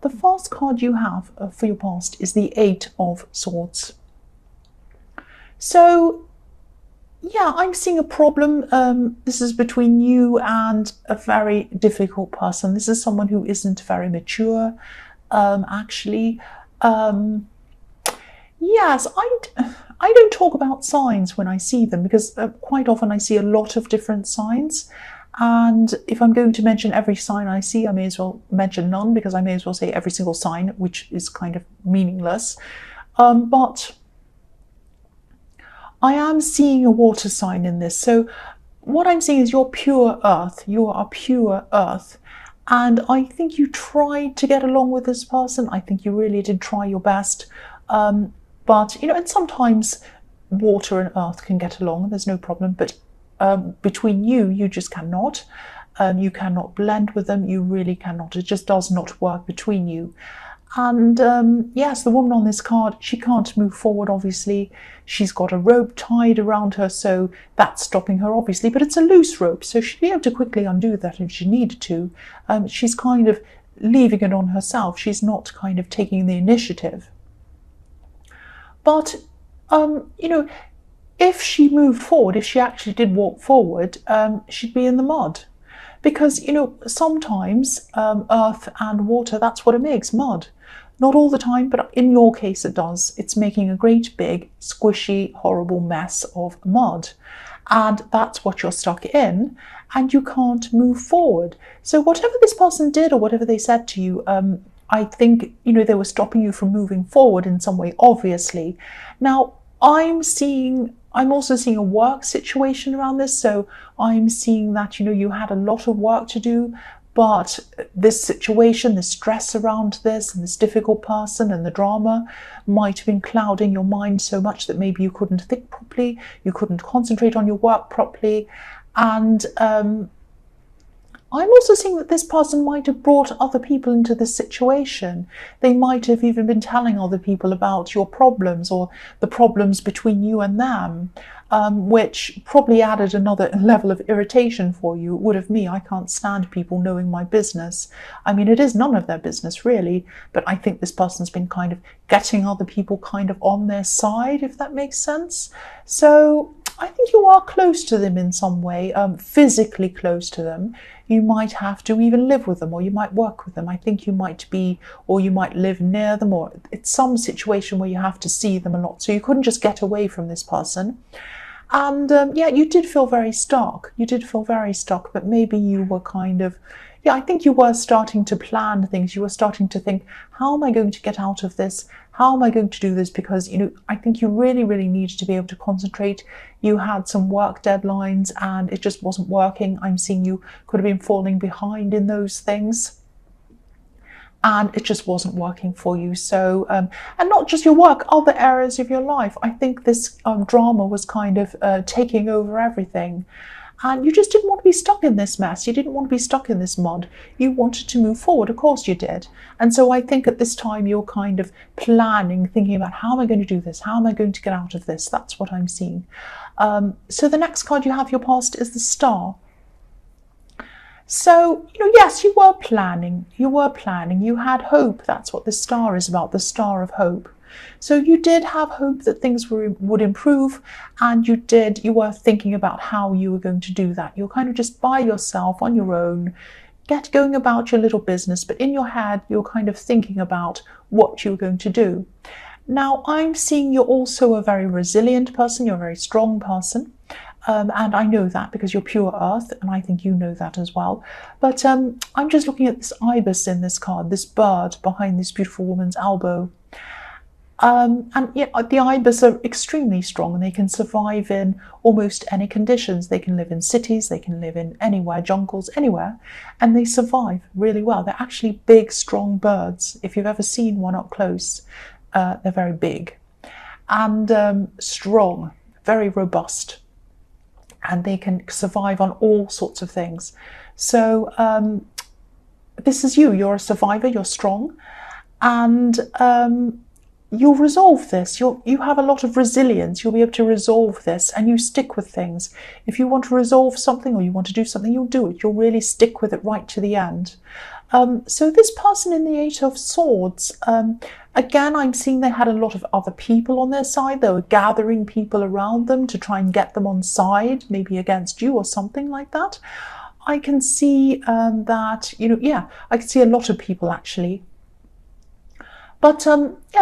The first card you have for your past is the Eight of Swords. So, yeah, I'm seeing a problem. This is between you and a very difficult person. This is someone who isn't very mature, actually. Yes, I don't talk about signs when I see them, because quite often I see a lot of different signs. And if I'm going to mention every sign I see, I may as well mention none, because I may as well say every single sign, which is kind of meaningless. But I am seeing a water sign in this. So what I'm seeing is you're pure earth. You are pure earth. And I think you tried to get along with this person. I think you really did try your best. But, you know, and sometimes water and earth can get along. There's no problem. But between you just cannot. You cannot blend with them. You really cannot. It just does not work between you. And yes, the woman on this card, she can't move forward, obviously. She's got a rope tied around her, so that's stopping her, obviously. But it's a loose rope, so she'd be able to quickly undo that if she needed to. She's kind of leaving it on herself. She's not kind of taking the initiative. But, you know, if she moved forward, if she actually did walk forward, she'd be in the mud. Because, you know, sometimes earth and water, that's what it makes, mud. Not all the time, but in your case it does. It's making a great big, squishy, horrible mess of mud. And that's what you're stuck in, and you can't move forward. So whatever this person did or whatever they said to you, I think, you know, they were stopping you from moving forward in some way, obviously. Now, I'm also seeing a work situation around this. So I'm seeing that, you know, you had a lot of work to do, but this situation, the stress around this and this difficult person and the drama might have been clouding your mind so much that maybe you couldn't think properly, you couldn't concentrate on your work properly. And I'm also seeing that this person might have brought other people into this situation. They might have even been telling other people about your problems or the problems between you and them, which probably added another level of irritation for you. It would have me. I can't stand people knowing my business. I mean, it is none of their business, really, but I think this person's been kind of getting other people kind of on their side, if that makes sense. So I think you are close to them in some way, physically close to them. You might have to even live with them, or you might work with them. I think you might be, or you might live near them, or it's some situation where you have to see them a lot. So you couldn't just get away from this person. And yeah, you did feel very stuck. You did feel very stuck, but maybe you were kind of, yeah, I think you were starting to plan things. You were starting to think, how am I going to get out of this? How am I going to do this? Because, you know, I think you really, really needed to be able to concentrate. You had some work deadlines and it just wasn't working. I'm seeing you could have been falling behind in those things. And it just wasn't working for you. So, and not just your work, other areas of your life. I think this drama was kind of taking over everything. And you just didn't want to be stuck in this mess. You didn't want to be stuck in this mud. You wanted to move forward. Of course you did. And so I think at this time you're kind of planning, thinking about, how am I going to do this? How am I going to get out of this? That's what I'm seeing. So the next card you have, your past, is the Star. So, you know, yes, you were planning. You were planning. You had hope. That's what the Star is about, the Star of hope. So you did have hope that things would improve, and you were thinking about how you were going to do that. You're kind of just by yourself, on your own, going about your little business, but in your head, you're kind of thinking about what you're going to do. Now, I'm seeing you're also a very resilient person. You're a very strong person. And I know that because you're pure earth, and I think you know that as well. But I'm just looking at this ibis in this card, this bird behind this beautiful woman's elbow. And yeah, the ibis are extremely strong, and they can survive in almost any conditions. They can live in cities, they can live in anywhere, jungles, anywhere, and they survive really well. They're actually big, strong birds. If you've ever seen one up close, they're very big and strong, very robust, and they can survive on all sorts of things. So this is you. You're a survivor, you're strong, and you'll resolve this. You have a lot of resilience. You'll be able to resolve this, and you stick with things. If you want to resolve something or you want to do something, you'll do it. You'll really stick with it right to the end. So this person in the Eight of Swords, again, I'm seeing they had a lot of other people on their side. They were gathering people around them to try and get them on side, maybe against you or something like that. I can see that, I can see a lot of people actually. But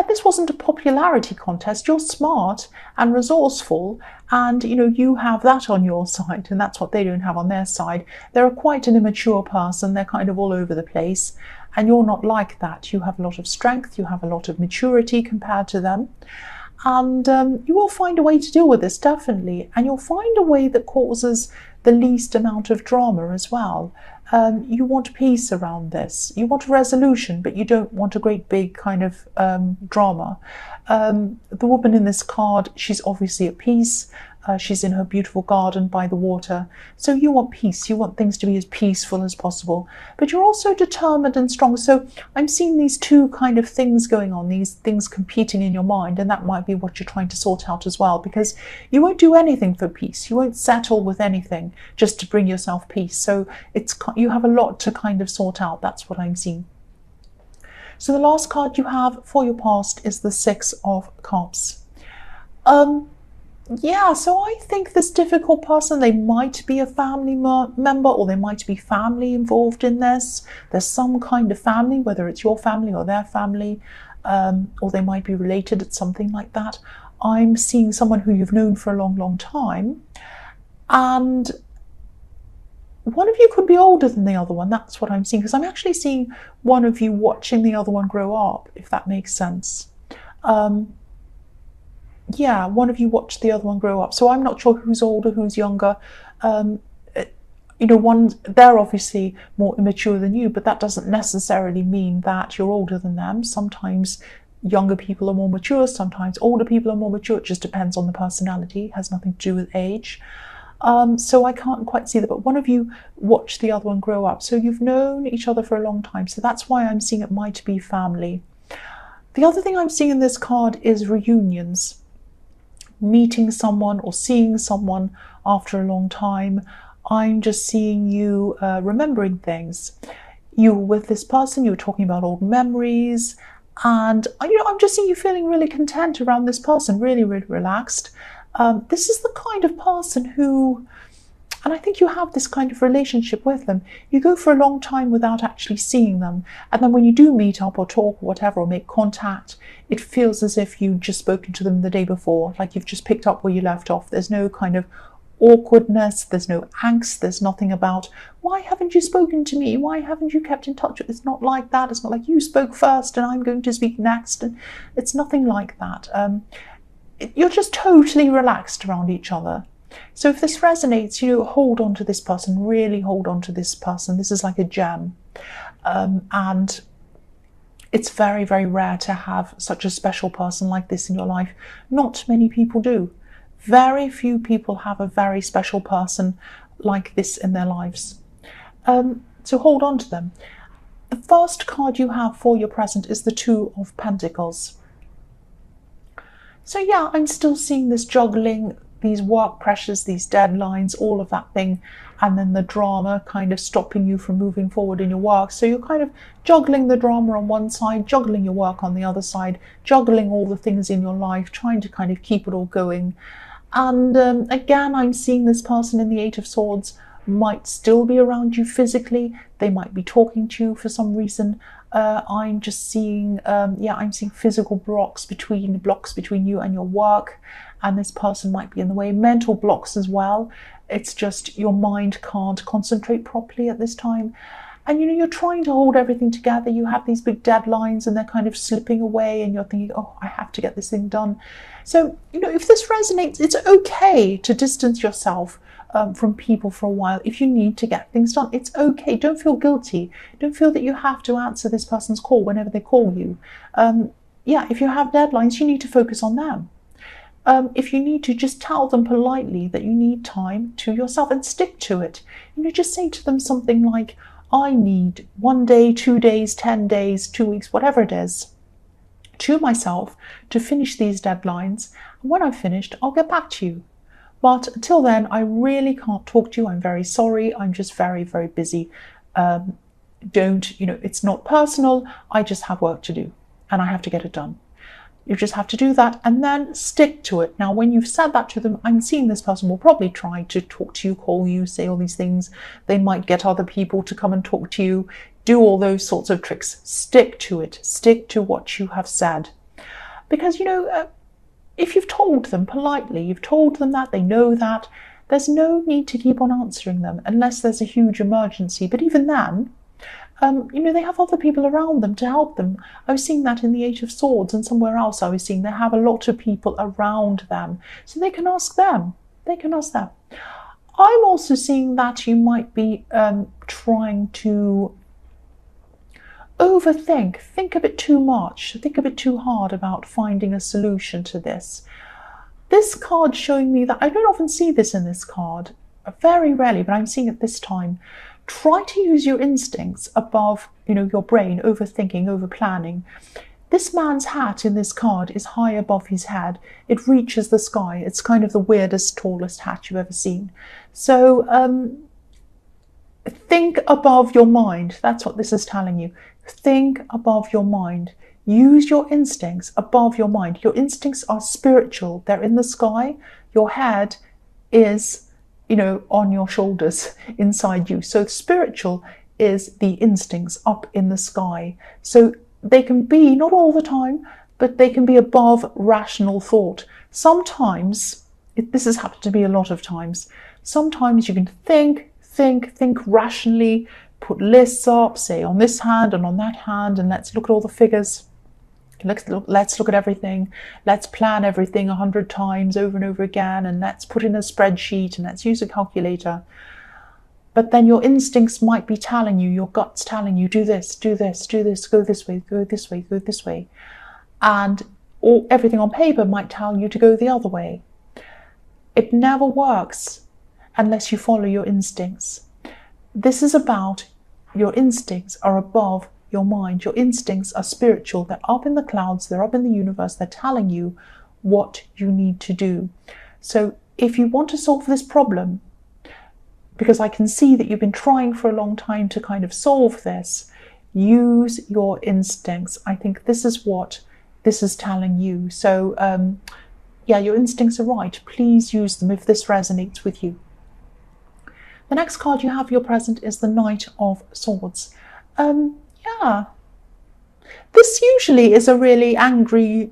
this wasn't a popularity contest. You're smart and resourceful, and you have that on your side, and that's what they don't have on their side. They're quite an immature person. They're kind of all over the place, and you're not like that. You have a lot of strength. You have a lot of maturity compared to them, and you will find a way to deal with this, definitely, and you'll find a way that causes the least amount of drama as well. You want peace around this. You want a resolution, but you don't want a great big kind of drama. The woman in this card, she's obviously at peace. She's in her beautiful garden by the water. So you want peace. You want things to be as peaceful as possible. But you're also determined and strong. So I'm seeing these two kind of things going on, these things competing in your mind. And that might be what you're trying to sort out as well, because you won't do anything for peace. You won't settle with anything just to bring yourself peace. So you have a lot to kind of sort out. That's what I'm seeing. So the last card you have for your past is the Six of Cups. Yeah, so I think this difficult person, they might be a family member, or they might be family involved in this. There's some kind of family, whether it's your family or their family, or they might be related at something like that. I'm seeing someone who you've known for a long, long time, and one of you could be older than the other one. That's what I'm seeing, because I'm actually seeing one of you watching the other one grow up, if that makes sense. Yeah, one of you watched the other one grow up. So I'm not sure who's older, who's younger. They're obviously more immature than you, but that doesn't necessarily mean that you're older than them. Sometimes younger people are more mature, sometimes older people are more mature. It just depends on the personality. It has nothing to do with age. So I can't quite see that, but one of you watched the other one grow up. So you've known each other for a long time. So that's why I'm seeing it might be family. The other thing I'm seeing in this card is reunions. Meeting someone or seeing someone after a long time. I'm just seeing you remembering things. You were with this person, you were talking about old memories, and I'm just seeing you feeling really content around this person, really, really relaxed. This is the kind of person who, and I think you have this kind of relationship with them. You go for a long time without actually seeing them. And then when you do meet up or talk or whatever, or make contact, it feels as if you've just spoken to them the day before, like you've just picked up where you left off. There's no kind of awkwardness, there's no angst, there's nothing about, why haven't you spoken to me? Why haven't you kept in touch? It's not like that. It's not like you spoke first and I'm going to speak next. And it's nothing like that. You're just totally relaxed around each other. So if this resonates, hold on to this person, really hold on to this person. This is like a gem. And it's very, very rare to have such a special person like this in your life. Not many people do. Very few people have a very special person like this in their lives. So hold on to them. The first card you have for your present is the Two of Pentacles. So yeah, I'm still seeing this juggling, these work pressures, these deadlines, all of that thing, and then the drama kind of stopping you from moving forward in your work. So you're kind of juggling the drama on one side, juggling your work on the other side, juggling all the things in your life, trying to kind of keep it all going. And again, I'm seeing this person in the Eight of Swords might still be around you physically. They might be talking to you for some reason. I'm just seeing, I'm seeing physical blocks between you and your work, and this person might be in the way. Mental blocks as well. It's just your mind can't concentrate properly at this time. And you're trying to hold everything together. You have these big deadlines and they're kind of slipping away, and you're thinking, oh, I have to get this thing done. So, if this resonates, it's okay to distance yourself from people for a while if you need to get things done. It's okay. Don't feel guilty. Don't feel that you have to answer this person's call whenever they call you. If you have deadlines, you need to focus on them. If you need to, just tell them politely that you need time to yourself and stick to it. Just say to them something like, I need 1 day, 2 days, 10 days, 2 weeks, whatever it is, to myself to finish these deadlines. And when I've finished, I'll get back to you. But until then, I really can't talk to you. I'm very sorry. I'm just very, very busy. Don't, it's not personal. I just have work to do and I have to get it done. You just have to do that and then stick to it. Now, when you've said that to them, I'm seeing this person will probably try to talk to you, call you, say all these things. They might get other people to come and talk to you, do all those sorts of tricks. Stick to it. Stick to what you have said. Because, if you've told them politely, you've told them that, they know that, there's no need to keep on answering them unless there's a huge emergency. But even then, they have other people around them to help them. I was seeing that in the Eight of Swords, and somewhere else I was seeing they have a lot of people around them. So they can ask them. I'm also seeing that you might be trying to overthink, think a bit too much, think a bit too hard about finding a solution to this. This card showing me that, I don't often see this in this card, very rarely, but I'm seeing it this time. Try to use your instincts above, your brain, overthinking, over-planning. This man's hat in this card is high above his head. It reaches the sky. It's kind of the weirdest, tallest hat you've ever seen. So think above your mind. That's what this is telling you. Think above your mind. Use your instincts above your mind. Your instincts are spiritual. They're in the sky. Your head is on your shoulders inside you. So spiritual is the instincts up in the sky. So they can be, not all the time, but they can be above rational thought. Sometimes, this has happened to me a lot of times, sometimes you can think rationally, put lists up, say on this hand and on that hand, and let's look at all the figures. Let's look at everything. Let's plan everything 100 times over and over again, and let's put in a spreadsheet and let's use a calculator. But then your instincts might be telling you, your gut's telling you, do this, go this way, go this way. And everything on paper might tell you to go the other way. It never works unless you follow your instincts. This is about your instincts are above your mind. Your instincts are spiritual. They're up in the clouds. They're up in the universe. They're telling you what you need to do. So if you want to solve this problem, because I can see that you've been trying for a long time to kind of solve this, use your instincts. I think this is what this is telling you. So your instincts are right. Please use them if this resonates with you. The next card you have for your present is the Knight of Swords. This usually is a really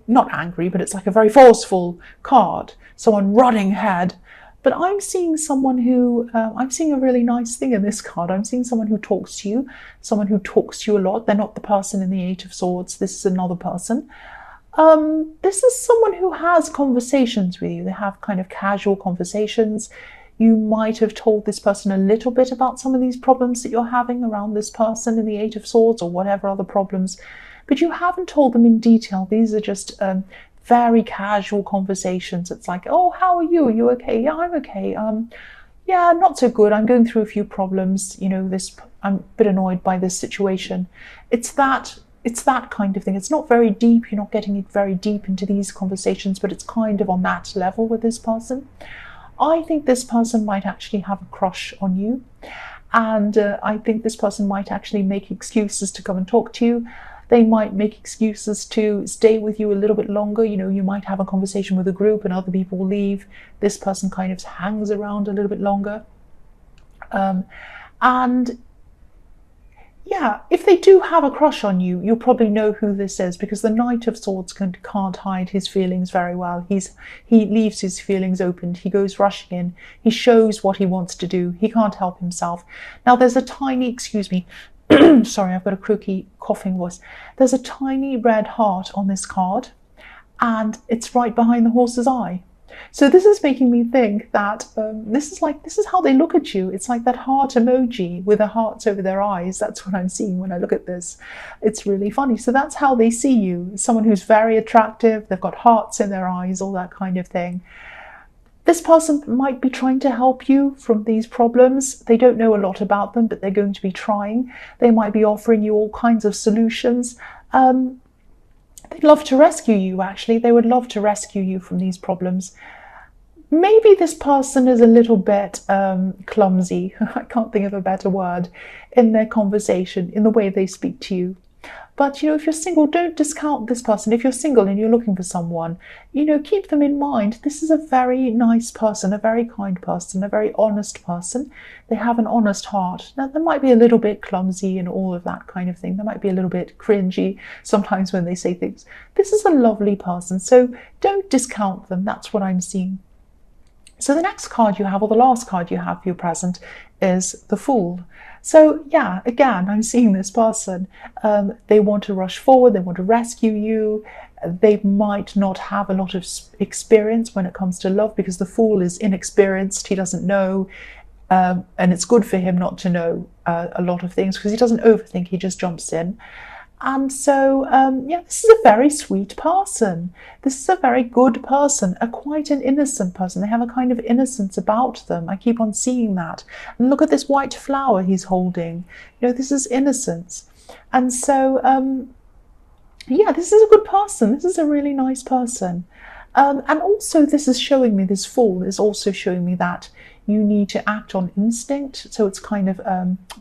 not angry, but it's like a very forceful card. Someone running ahead. But I'm seeing someone who, I'm seeing a really nice thing in this card. I'm seeing someone who talks to you a lot. They're not the person in the Eight of Swords. This is another person. This is someone who has conversations with you. They have kind of casual conversations. You might have told this person a little bit about some of these problems that you're having around this person in the Eight of Swords or whatever other problems, but you haven't told them in detail. These are just very casual conversations. It's like, oh, how are you? Are you okay? Yeah, I'm okay. Yeah, not so good. I'm going through a few problems. I'm a bit annoyed by this situation. It's that kind of thing. It's not very deep. You're not getting it very deep into these conversations, but it's kind of on that level with this person. I think this person might actually have a crush on you, and I think this person might actually make excuses to come and talk to you. They might make excuses to stay with you a little bit longer. You might have a conversation with a group and other people will leave. This person kind of hangs around a little bit longer. And yeah, if they do have a crush on you, you'll probably know who this is, because the Knight of Swords can't hide his feelings very well. He leaves his feelings open. He goes rushing in. He shows what he wants to do. He can't help himself. Now, there's a tiny, excuse me, sorry, I've got a croaky coughing voice. There's a tiny red heart on this card, and it's right behind the horse's eye. So this is making me think that this is how they look at you. It's like that heart emoji with the hearts over their eyes. That's what I'm seeing when I look at this. It's really funny. So that's how they see you. Someone who's very attractive. They've got hearts in their eyes, all that kind of thing. This person might be trying to help you from these problems. They don't know a lot about them, but they're going to be trying. They might be offering you all kinds of solutions. They'd love to rescue you, actually. They would love to rescue you from these problems. maybe this person is a little bit clumsy, I can't think of a better word, in their conversation, in the way they speak to you. But, you know, if you're single, don't discount this person. If you're single and you're looking for someone, you know, keep them in mind. This is a very nice person, a very kind person, a very honest person. They have an honest heart. Now, they might be a little bit clumsy and all of that kind of thing. They might be a little bit cringy sometimes when they say things. This is a lovely person, so don't discount them. That's what I'm seeing. So the next card you have, or the last card you have for your present, is the Fool. So yeah, again, I'm seeing this person. They want to rush forward, they want to rescue you. They might not have a lot of experience when it comes to love, because the Fool is inexperienced, he doesn't know. And it's good for him not to know a lot of things, because he doesn't overthink, he just jumps in. And so, yeah, this is a very sweet person. This is a very good person, quite an innocent person. They have a kind of innocence about them. I keep on seeing that. And look at this white flower he's holding. You know, this is innocence. And so, yeah, this is a good person. This is a really nice person. And also this is showing me, this Fool is also showing me that you need to act on instinct. So it's kind of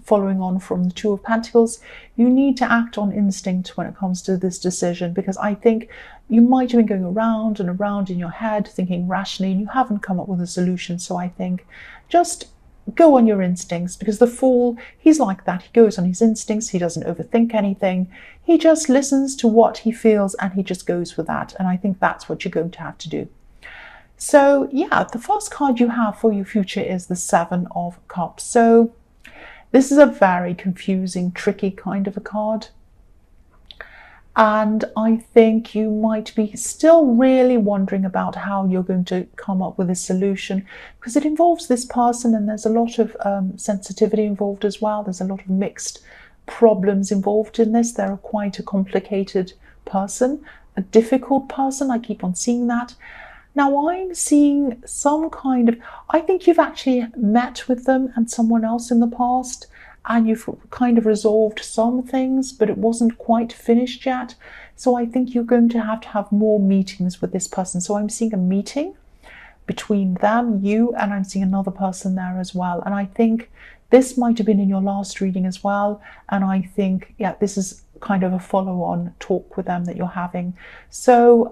following on from the Two of Pentacles. You need to act on instinct when it comes to this decision, because I think you might have been going around and around in your head thinking rationally and you haven't come up with a solution. So I think just go on your instincts, because the Fool, he's like that. He goes on his instincts. He doesn't overthink anything. He just listens to what he feels and he just goes with that. And I think that's what you're going to have to do. So yeah, the first card you have for your future is the Seven of Cups. So this is a very confusing, tricky kind of a card. And I think you might be still really wondering about how you're going to come up with a solution, because it involves this person and there's a lot of sensitivity involved as well. There's a lot of mixed problems involved in this. They're quite a complicated person, a difficult person. I keep on seeing that. Now I'm seeing some kind of, I think you've actually met with them and someone else in the past, and you've kind of resolved some things, but it wasn't quite finished yet. So I think you're going to have more meetings with this person. So I'm seeing a meeting between them, you, and I'm seeing another person there as well. And I think this might have been in your last reading as well. And I think, yeah, this is kind of a follow-on talk with them that you're having. So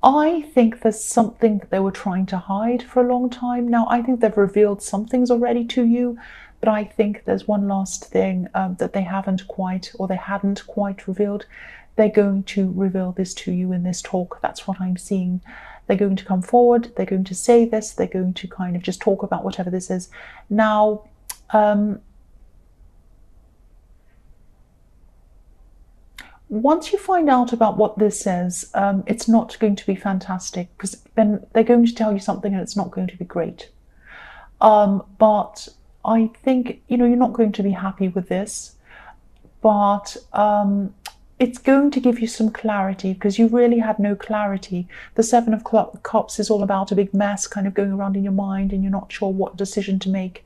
I think there's something that they were trying to hide for a long time. Now, I think they've revealed some things already to you, but I think there's one last thing that they haven't quite, or they hadn't quite revealed. They're going to reveal this to you in this talk. That's what I'm seeing. They're going to come forward. They're going to say this. They're going to kind of just talk about whatever this is. Now, once you find out about what this is, it's not going to be fantastic, because then they're going to tell you something and it's not going to be great. But I think, you know, you're not going to be happy with this, but it's going to give you some clarity, because you really had no clarity. The Seven of Cups is all about a big mess kind of going around in your mind, and you're not sure what decision to make.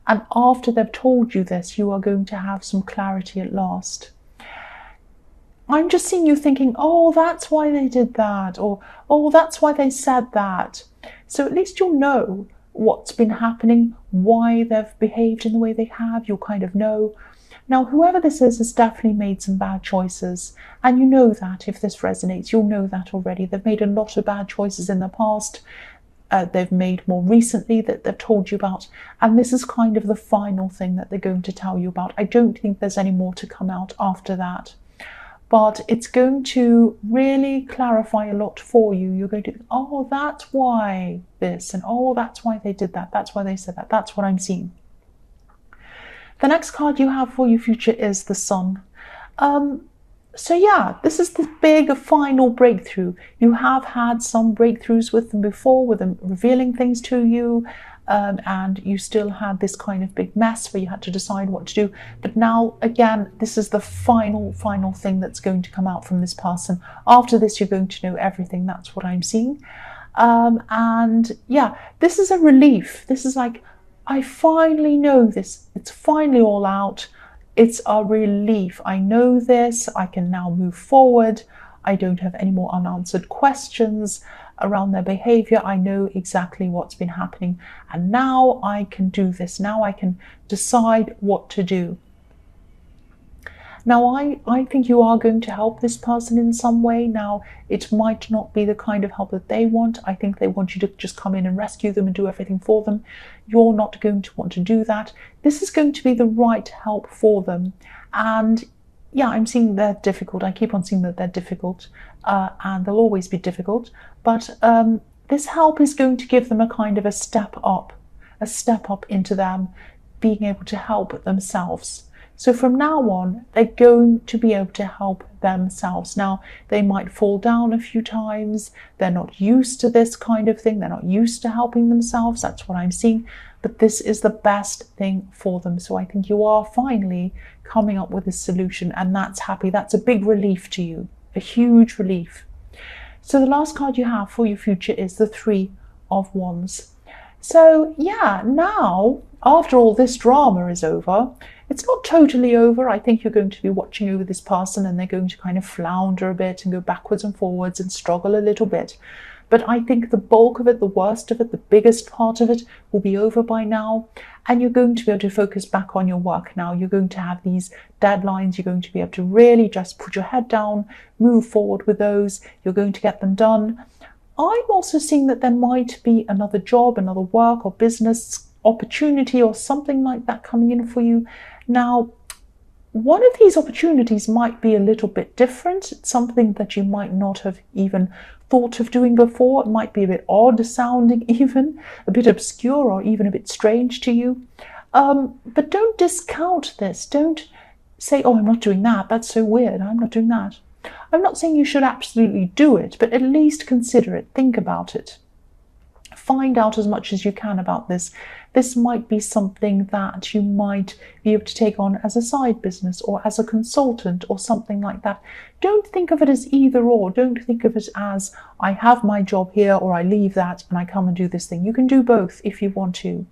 And after they've told you this, you are going to have some clarity at last. I'm just seeing you thinking, oh, that's why they did that, or oh, that's why they said that. So at least you'll know what's been happening, why they've behaved in the way they have. You'll kind of know. Now, whoever this is has definitely made some bad choices. And you know that. If this resonates, you'll know that already. They've made a lot of bad choices in the past. They've made more recently that they've told you about. And this is kind of the final thing that they're going to tell you about. I don't think there's any more to come out after that. But it's going to really clarify a lot for you. You're going to think, oh, that's why this, and oh, that's why they did that. That's why they said that. That's what I'm seeing. The next card you have for your future is the Sun. So yeah, this is the big final breakthrough. You have had some breakthroughs with them before, with them revealing things to you. And you still had this kind of big mess where you had to decide what to do. But now, again, this is the final thing that's going to come out from this person. After this, you're going to know everything. That's what I'm seeing. And yeah, this is a relief. This is like, I finally know this. It's finally all out. It's a relief. I know this. I can now move forward. I don't have any more unanswered questions. around their behavior. I know exactly what's been happening, and now I can do this. Now I can decide what to do. Now, I think you are going to help this person in some way. Now, it might not be the kind of help that they want. I think they want you to just come in and rescue them and do everything for them. You're not going to want to do that. This is going to be the right help for them. And yeah, I'm seeing they're difficult. I keep on seeing that they're difficult, and they'll always be difficult. But this help is going to give them a kind of a step up into them being able to help themselves. So from now on, they're going to be able to help themselves. Now, they might fall down a few times. They're not used to this kind of thing. They're not used to helping themselves. That's what I'm seeing. But this is the best thing for them. So I think you are finally coming up with a solution, and that's happy. That's a big relief to you, a huge relief. So the last card you have for your future is the Three of Wands. So yeah, now, after all this drama is over, it's not totally over. I think you're going to be watching over this person, and they're going to kind of flounder a bit and go backwards and forwards and struggle a little bit. But I think the bulk of it, the worst of it, the biggest part of it will be over by now. And you're going to be able to focus back on your work now. You're going to have these deadlines. You're going to be able to really just put your head down, move forward with those. You're going to get them done. I'm also seeing that there might be another job, another work or business opportunity or something like that coming in for you. Now, one of these opportunities might be a little bit different. It's something that you might not have even thought of doing before. It might be a bit odd sounding, even a bit obscure or even a bit strange to you. But don't discount this. Don't say, oh, I'm not doing that. That's so weird. I'm not doing that. I'm not saying you should absolutely do it, but at least consider it. Think about it. Find out as much as you can about this. This might be something that you might be able to take on as a side business or as a consultant or something like that. Don't think of it as either or. Don't think of it as I have my job here or I leave that and I come and do this thing. You can do both if you want to.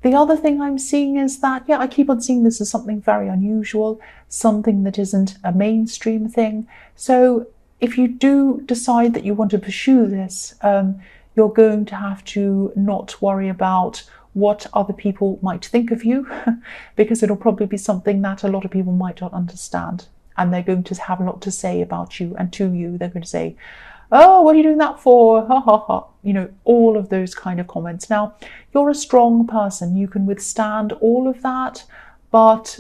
The other thing I'm seeing is that, yeah, I keep on seeing this as something very unusual, something that isn't a mainstream thing. So if you do decide that you want to pursue this, you're going to have to not worry about what other people might think of you, because it'll probably be something that a lot of people might not understand. And they're going to have a lot to say about you and to you. They're going to say, oh, what are you doing that for? Ha ha ha. You know, all of those kind of comments. Now, you're a strong person. You can withstand all of that, but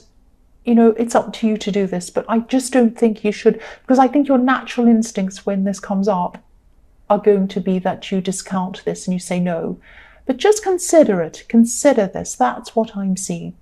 you know, it's up to you to do this. But I just don't think you should, because I think your natural instincts when this comes up are going to be that you discount this and you say no. But just consider it. Consider this. That's what I'm seeing.